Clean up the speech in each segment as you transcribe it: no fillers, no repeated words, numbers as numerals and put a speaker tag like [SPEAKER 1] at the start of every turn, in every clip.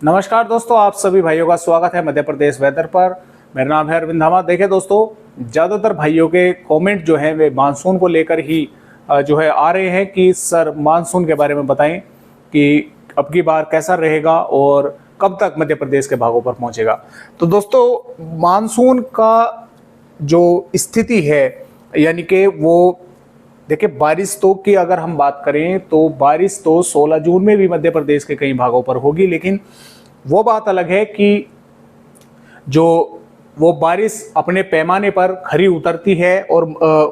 [SPEAKER 1] नमस्कार दोस्तों, आप सभी भाइयों का स्वागत है मध्य प्रदेश वेदर पर। मेरा नाम है अरविंद धामा। देखिए दोस्तों, ज़्यादातर भाइयों के कमेंट जो हैं वे मानसून को लेकर ही जो है आ रहे हैं कि सर मानसून के बारे में बताएं कि अब की बार कैसा रहेगा और कब तक मध्य प्रदेश के भागों पर पहुंचेगा। तो दोस्तों, मानसून का जो स्थिति है यानी कि वो देखिए, बारिश तो की अगर हम बात करें तो बारिश तो 16 जून में भी मध्य प्रदेश के कई भागों पर होगी, लेकिन वो बात अलग है कि जो वो बारिश अपने पैमाने पर खरी उतरती है और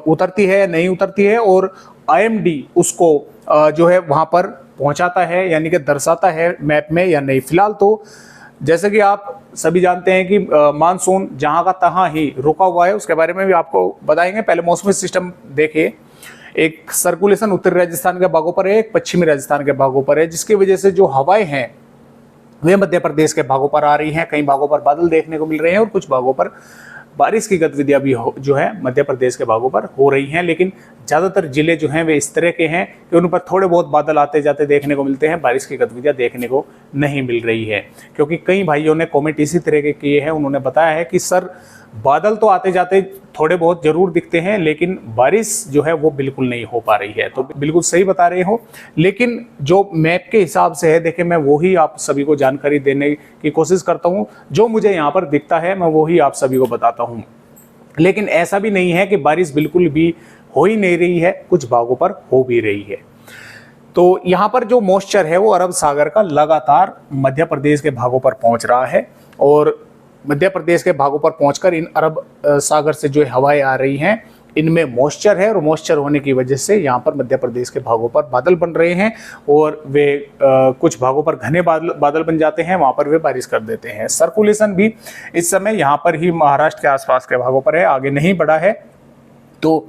[SPEAKER 1] उतरती है या नहीं उतरती है, और आईएमडी उसको जो है वहां पर पहुंचाता है यानी कि दर्शाता है मैप में या नहीं। फिलहाल तो जैसे कि आप सभी जानते हैं कि मानसून जहां का तहां ही रुका हुआ है, उसके बारे में भी आपको बताएंगे। पहले मौसमी सिस्टम देखिए, एक सर्कुलेशन उत्तरी राजस्थान के भागों पर है, एक पश्चिमी राजस्थान के भागों पर है, जिसकी वजह से जो हवाएं हैं वे मध्य प्रदेश के भागों पर आ रही हैं। कई भागों पर बादल देखने को मिल रहे हैं और कुछ भागों पर बारिश की गतिविधियां भी जो है मध्य प्रदेश के भागों पर हो रही हैं। लेकिन ज़्यादातर जिले जो हैं वे इस तरह के हैं कि उन पर थोड़े बहुत बादल आते जाते देखने को मिलते हैं, बारिश की गतिविधियां देखने को नहीं मिल रही है। क्योंकि कई भाइयों ने कमेंट इसी तरह के किए हैं, उन्होंने बताया है कि सर बादल तो आते जाते थोड़े बहुत जरूर दिखते हैं, लेकिन बारिश जो है वो बिल्कुल नहीं हो पा रही है। तो बिल्कुल सही बता रहे हो, लेकिन जो मैप के हिसाब से है, देखिए मैं वही आप सभी को जानकारी देने की कोशिश करता हूँ। जो मुझे यहाँ पर दिखता है मैं वही आप सभी को बताता हूँ। लेकिन ऐसा भी नहीं है कि बारिश बिल्कुल भी हो ही नहीं रही है, कुछ भागों पर हो भी रही है। तो यहाँ पर जो मॉइस्चर है वो अरब सागर का लगातार मध्य प्रदेश के भागों पर पहुँच रहा है, और मध्य प्रदेश के भागों पर पहुंचकर इन अरब सागर से जो हवाएं आ रही हैं, इनमें मॉइस्चर है, और मॉइस्चर होने की वजह से यहाँ पर मध्य प्रदेश के भागों पर बादल बन रहे हैं, और वे कुछ भागों पर घने बादल बन जाते हैं, वहाँ पर वे बारिश कर देते हैं। सर्कुलेशन भी इस समय यहाँ पर ही महाराष्ट्र के आसपास के भागों पर है, आगे नहीं बढ़ा है, तो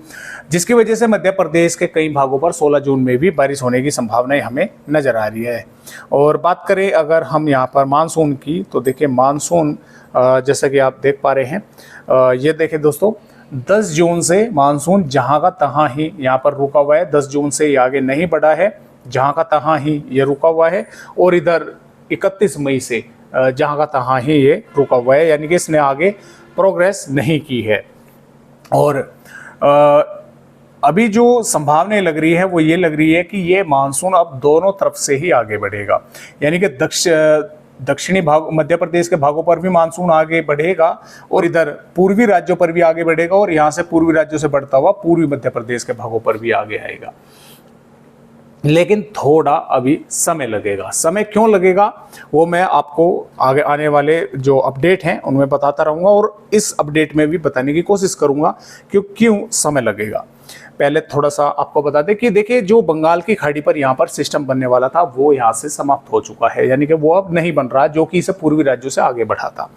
[SPEAKER 1] जिसकी वजह से मध्य प्रदेश के कई भागों पर 16 जून में भी बारिश होने की संभावनाएं हमें नजर आ रही है। और बात करें अगर हम यहाँ पर मानसून की, तो देखिए मानसून जैसा कि आप देख पा रहे हैं, ये देखिए दोस्तों, 10 जून से मानसून जहाँ का तहाँ ही यहाँ पर रुका हुआ है। 10 जून से ये आगे नहीं बढ़ा है, जहाँ का तहाँ ही ये रुका हुआ है, और इधर 31 मई से जहाँ का तहाँ ही ये रुका हुआ है, यानी कि इसने आगे प्रोग्रेस नहीं की है। और अभी जो संभावनाएं लग रही है वो ये लग रही है कि ये मानसून अब दोनों तरफ से ही आगे बढ़ेगा, यानी कि दक्षिणी भाग मध्य प्रदेश के भागों पर भी मानसून आगे बढ़ेगा, और इधर पूर्वी राज्यों पर भी आगे बढ़ेगा, और यहाँ से पूर्वी राज्यों से बढ़ता हुआ पूर्वी मध्य प्रदेश के भागों पर भी आगे आएगा। लेकिन थोड़ा अभी समय लगेगा। समय क्यों लगेगा वो मैं आपको आगे आने वाले जो अपडेट हैं उनमें बताता रहूँगा, और इस अपडेट में भी बताने की कोशिश करूँगा कि क्यों समय लगेगा। पहले थोड़ा सा आपको बता दें कि देखिए, जो बंगाल की खाड़ी पर यहाँ पर सिस्टम बनने वाला था वो यहाँ से समाप्त हो चुका है, यानी कि वो अब नहीं बन रहा, जो कि इसे पूर्वी राज्यों से आगे बढ़ा था।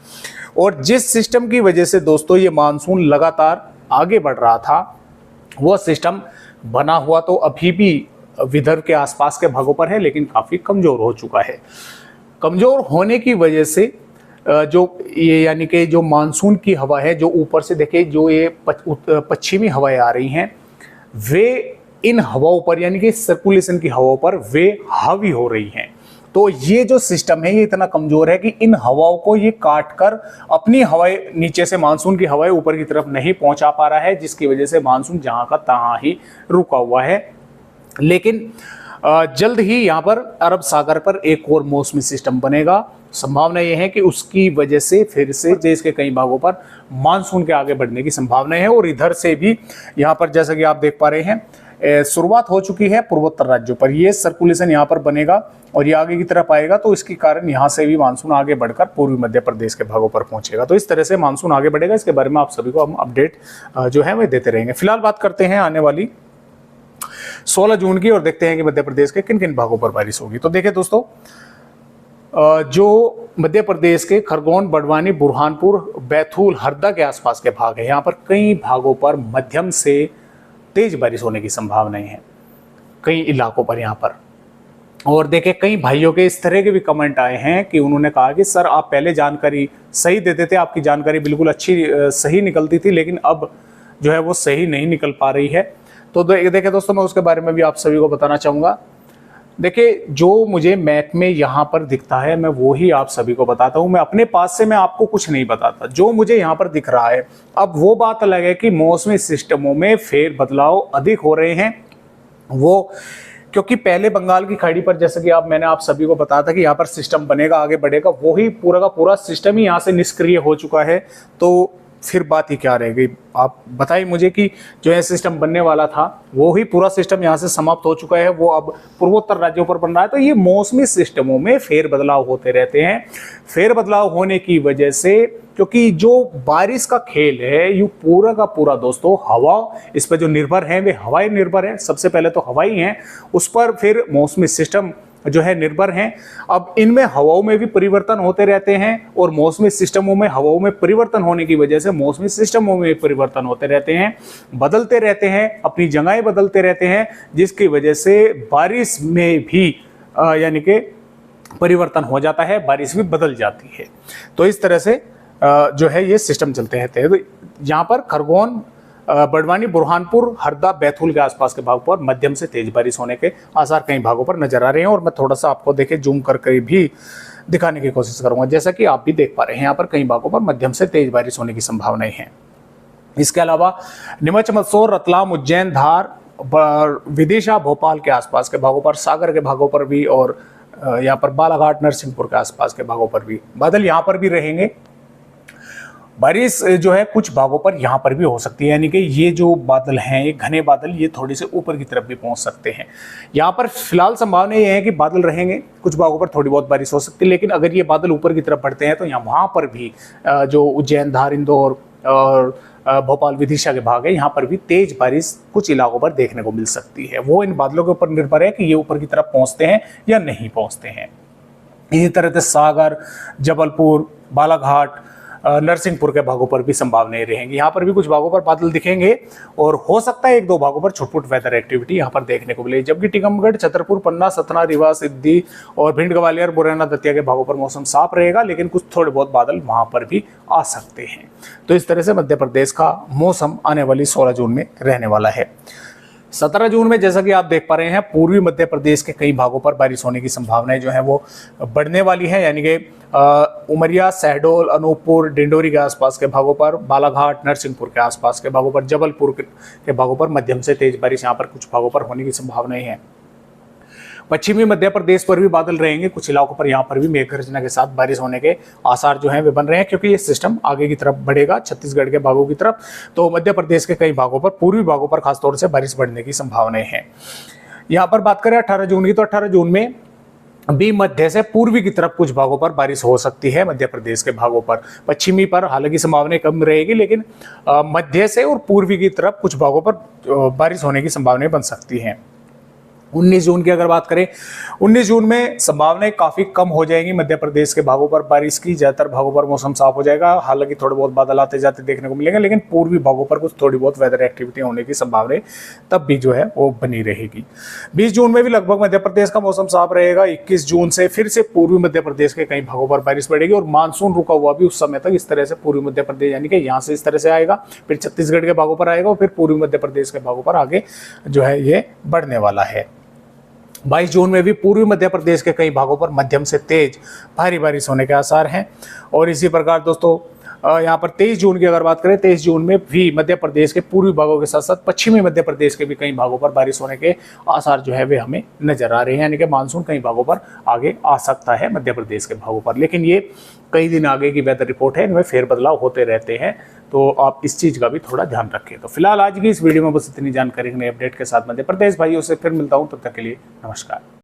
[SPEAKER 1] और जिस सिस्टम की वजह से दोस्तों ये मानसून लगातार आगे बढ़ रहा था, वो सिस्टम बना हुआ तो अभी भी विदर्भ के आसपास के भागों पर है, लेकिन काफ़ी कमज़ोर हो चुका है। कमज़ोर होने की वजह से जो ये यानी कि जो मानसून की हवा है, जो ऊपर से देखिए जो ये पश्चिमी हवाएं आ रही हैं, वे इन हवाओं पर यानी कि सर्कुलेशन की हवाओं पर वे हावी हो रही हैं। तो ये जो सिस्टम है ये इतना कमज़ोर है कि इन हवाओं को ये काट कर अपनी हवाएं नीचे से मानसून की हवाएं ऊपर की तरफ नहीं पहुंचा पा रहा है, जिसकी वजह से मानसून जहां का तहां ही रुका हुआ है। लेकिन जल्द ही यहाँ पर अरब सागर पर एक और मौसमी सिस्टम बनेगा। संभावना यह है कि उसकी वजह से फिर से देश के कई भागों पर मानसून के आगे बढ़ने की संभावना है, और इधर से भी यहाँ पर जैसा कि आप देख पा रहे हैं शुरुआत हो चुकी है पूर्वोत्तर राज्यों पर। ये सर्कुलेशन यहाँ पर बनेगा और ये आगे की तरफ आएगा, तो इसके कारण यहाँ से भी मानसून आगे बढ़कर पूर्वी मध्य प्रदेश के भागों पर पहुंचेगा। तो इस तरह से मानसून आगे बढ़ेगा, इसके बारे में आप सभी को हम अपडेट जो है वह देते रहेंगे। फिलहाल बात करते हैं आने वाली 16 जून की, और देखते हैं कि मध्य प्रदेश के किन किन भागों पर बारिश होगी। तो देखिए दोस्तों, जो मध्य प्रदेश के खरगोन, बड़वानी, बुरहानपुर, बैतूल, हरदा के आसपास के भाग है, यहाँ पर कई भागों पर मध्यम से तेज बारिश होने की संभावनाएं हैं कई इलाकों पर यहाँ पर। और देखिए, कई भाइयों के इस तरह के भी कमेंट आए हैं कि उन्होंने कहा कि सर आप पहले जानकारी सही देते थे, आपकी जानकारी बिल्कुल अच्छी सही निकलती थी, लेकिन अब जो है वो सही नहीं निकल पा रही है। तो देखिए दोस्तों, मैं उसके बारे में भी आप सभी को बताना चाहूँगा। देखिए, जो मुझे मैप में यहाँ पर दिखता है मैं वो ही आप सभी को बताता हूँ। मैं अपने पास से मैं आपको कुछ नहीं बताता, जो मुझे यहाँ पर दिख रहा है। अब वो बात अलग है कि मौसमी सिस्टमों में फेर बदलाव अधिक हो रहे हैं, वो क्योंकि पहले बंगाल की खाड़ी पर, जैसे कि मैंने आप सभी को बताया था कि यहाँ पर सिस्टम बनेगा, आगे बढ़ेगा, वो ही पूरा का पूरा सिस्टम ही यहाँ से निष्क्रिय हो चुका है। तो फिर बात ही क्या रह गई? आप बताइए मुझे कि जो है सिस्टम बनने वाला था वो ही पूरा सिस्टम यहाँ से समाप्त हो चुका है, वो अब पूर्वोत्तर राज्यों पर बन रहा है। तो ये मौसमी सिस्टमों में फेर बदलाव होते रहते हैं। फेर बदलाव होने की वजह से, क्योंकि जो बारिश का खेल है ये पूरा का पूरा दोस्तों हवा इस पर जो निर्भर है, वे हवाई निर्भर है। सबसे पहले तो हवाई हैं, उस पर फिर मौसमी सिस्टम जो है निर्भर हैं। अब इनमें हवाओं में भी परिवर्तन होते रहते हैं और मौसमी सिस्टमों में हवाओं में परिवर्तन होने की वजह से मौसमी सिस्टमों में परिवर्तन होते रहते हैं, बदलते रहते हैं, अपनी जगहें बदलते रहते हैं, जिसकी वजह से बारिश में भी यानी कि परिवर्तन हो जाता है, बारिश भी बदल जाती है। तो इस तरह से जो है ये सिस्टम चलते रहते हैं। तो यहाँ पर खरगोन, बड़वानी, बुरहानपुर, हरदा, बैतूल के आसपास के भागों पर मध्यम से तेज बारिश होने के आसार कई भागों पर नजर आ रहे हैं। और मैं थोड़ा सा आपको देखे जूम करके भी दिखाने की कोशिश करूंगा। जैसा कि आप भी देख पा रहे हैं, यहाँ पर कई भागों पर मध्यम से तेज बारिश होने की संभावनाएं हैं। इसके अलावा नीमच, मंदसौर, रतलाम, उज्जैन, धार, विदिशा, भोपाल के आसपास के भागों पर, सागर के भागों पर भी, और यहाँ पर बालाघाट, नरसिंहपुर के आसपास के भागों पर भी बादल यहाँ पर भी रहेंगे। बारिश जो है कुछ भागों पर यहाँ पर भी हो सकती है, यानी कि ये जो बादल हैं, ये घने बादल, ये थोड़ी से ऊपर की तरफ भी पहुँच सकते हैं। यहाँ पर फिलहाल संभावना ये है कि बादल रहेंगे, कुछ भागों पर थोड़ी बहुत बारिश हो सकती है, लेकिन अगर ये बादल ऊपर की तरफ बढ़ते हैं तो यहाँ वहाँ पर भी जो उज्जैन, धार, इंदौर और भोपाल, विदिशा के भाग है, यहाँ पर भी तेज बारिश कुछ इलाकों पर देखने को मिल सकती है। वो इन बादलों के ऊपर निर्भर है कि ये ऊपर की तरफ पहुँचते हैं या नहीं पहुँचते हैं। इसी तरह से सागर, जबलपुर, बालाघाट, नरसिंहपुर के भागों पर भी संभावनाएं रहेंगी। यहाँ पर भी कुछ भागों पर बादल दिखेंगे और हो सकता है एक दो भागों पर छुटपुट वेदर एक्टिविटी यहाँ पर देखने को मिले। जबकि टीकमगढ़, छतरपुर, पन्ना, सतना, रीवा, सिद्धि और भिंड, ग्वालियर, मुरैना, दतिया के भागों पर मौसम साफ रहेगा, लेकिन कुछ थोड़े बहुत बादल वहां पर भी आ सकते हैं। तो इस तरह से मध्य प्रदेश का मौसम आने वाली 16 जून में रहने वाला है। 17 जून में जैसा कि आप देख पा रहे हैं, पूर्वी मध्य प्रदेश के कई भागों पर बारिश होने की संभावनाएं जो है वो बढ़ने वाली है, यानी कि उमरिया, शहडोल, अनूपपुर, डिंडोरी के आसपास के भागों पर, बालाघाट, नरसिंहपुर के आसपास के भागों पर, जबलपुर के भागों पर मध्यम से तेज बारिश यहाँ पर कुछ भागों पर होने की संभावनाएं हैं। पश्चिमी मध्य प्रदेश पर भी बादल रहेंगे, कुछ इलाकों पर यहाँ पर भी मेघ गर्जना के साथ बारिश होने के आसार जो हैं वे बन रहे हैं, क्योंकि ये सिस्टम आगे की तरफ बढ़ेगा छत्तीसगढ़ के भागों की तरफ। तो मध्य प्रदेश के कई भागों पर, पूर्वी भागों पर खासतौर से बारिश बढ़ने की संभावनाएं हैं। यहाँ पर बात करें 18 जून की, तो 18 जून में भी मध्य से पूर्वी की तरफ कुछ भागों पर बारिश हो सकती है। मध्य प्रदेश के भागों पर, पश्चिमी पर हालांकि संभावनाएं कम रहेगी, लेकिन मध्य से और पूर्वी की तरफ कुछ भागों पर बारिश होने की संभावनाएं बन सकती हैं। 19 जून की अगर बात करें, 19 जून में संभावनाएं काफी कम हो जाएंगी मध्य प्रदेश के भागों पर बारिश की। ज्यादातर भागों पर मौसम साफ हो जाएगा, हालांकि थोड़े बहुत बादल आते जाते देखने को मिलेंगे, लेकिन पूर्वी भागों पर कुछ थोड़ी बहुत वेदर एक्टिविटी होने की संभावना तब भी जो है वो बनी रहेगी। 20 जून में भी लगभग मध्य प्रदेश का मौसम साफ रहेगा। 21 जून से फिर से पूर्वी मध्य प्रदेश के कई भागों पर बारिश पड़ेगी और मानसून रुका हुआ भी उस समय तक इस तरह से पूर्वी मध्य प्रदेश, यानी कि यहाँ से इस तरह से आएगा, फिर छत्तीसगढ़ के भागों पर आएगा और फिर पूर्वी मध्य प्रदेश के भागों पर आगे जो है ये बढ़ने वाला है। 22 जून में भी पूर्वी मध्य प्रदेश के कई भागों पर मध्यम से तेज भारी बारिश होने के आसार हैं। और इसी प्रकार दोस्तों यहाँ पर 23 जून की अगर बात करें, 23 जून में भी मध्य प्रदेश के पूर्वी भागों के साथ साथ पश्चिमी मध्य प्रदेश के भी कई भागों पर बारिश होने के आसार जो है वे हमें नजर आ रहे हैं, यानी कि मानसून कई भागों पर आगे आ सकता है मध्य प्रदेश के भागों पर। लेकिन ये कई दिन आगे की वेदर रिपोर्ट है, इनमें फेरबदलाव होते रहते हैं, तो आप इस चीज़ का भी थोड़ा ध्यान रखें। तो फिलहाल आज की इस वीडियो में बस इतनी जानकारी, नए अपडेट के साथ मध्य प्रदेश भाइयों से फिर मिलता हूँ, तब तक के लिए नमस्कार।